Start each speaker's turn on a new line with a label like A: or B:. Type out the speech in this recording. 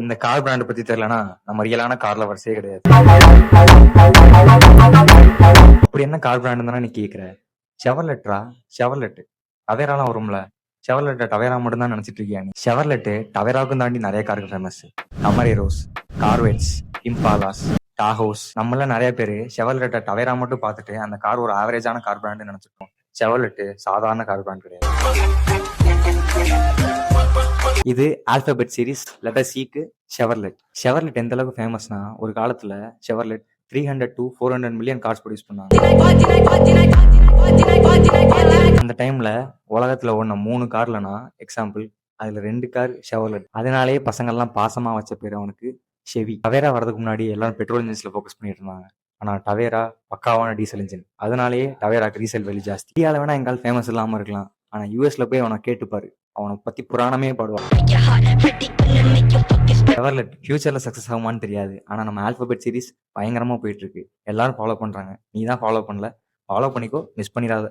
A: இந்த car brand பத்தி தெரியலனா நம்ம ரியலான கார் லவர்ஸே கிடையாது. அப்படி என்ன கார் பிராண்ட் தானே நீ கேக்குற? செவர்லெட்ரா? செவர்லெட் டவேராலாம் வரும்ல. செவர்லெட் டவேரா மட்டும் தான் நினைச்சிட்டு இருக்கியா நீ? செவர்லெட் டவேராவுக்கும் தாண்டி நிறைய காருக்கு ஃபேமஸ். கமரேரோஸ், கார்வெட்ஸ், இம்பாலாஸ், டாஹோஸ், நம்மள நிறைய பேரு செவர்லெட் டவேரா மட்டும் பார்த்துட்டு அந்த கார் ஒரு ஆவரேஜான கார் பிராண்ட் நினைச்சிருக்கோம். செவர்லெட் சாதாரண கார் பிராண்ட் கிடையாது. இது ஆல்பபெட் சீரிஸ் லெட்டர் சிக்கு செவர்லெட். செவர்லெட் எந்த அளவுக்கு ஃபேமஸ்னா ஒரு காலத்துல Chevrolet 300 to 400 million cars produce பண்ணாங்க. அந்த டைம்ல உலகத்துல ஓடின 3 கார்லனா எக்ஸாம்பிள் அதுல 2 கார் செவர்லெட். அதனாலேயே பசங்கள்லாம் பாசமா வச்ச பேர் அவனுக்கு ஷெவி. டவேரா வரதுக்கு முன்னாடி எல்லாரும் பெட்ரோல் இன்ஜின்ஸ்ல ஃபோக்கஸ் பண்ணிட்டு இருந்தாங்க. ஆனா டவேரா பக்காவான டீசல் இன்ஜின். அதனாலேயே டவேராக்கு ரீசேல் வேல்யூ ஜாஸ்தி. இந்தியாவில் வேணா எங்கால் ஃபேமஸ் இல்லாம இருக்கலாம். ஆனா யூஎஸ்ல போய் அவனை கேட்டுப்பாரு, அவனை பத்தி புராணமே பாடுவான். செவர்லெட் ஃபியூச்சர்ல சக்சஸ் ஆகுமான்னு தெரியாது. ஆனா நம்ம ஆல்பபெட் சீரிஸ் பயங்கரமா போயிட்டு இருக்கு. எல்லாரும் ஃபாலோ பண்றாங்க. நீ தான் ஃபாலோ பண்ணல. ஃபாலோ பண்ணிக்கோ, மிஸ் பண்ணிடாத.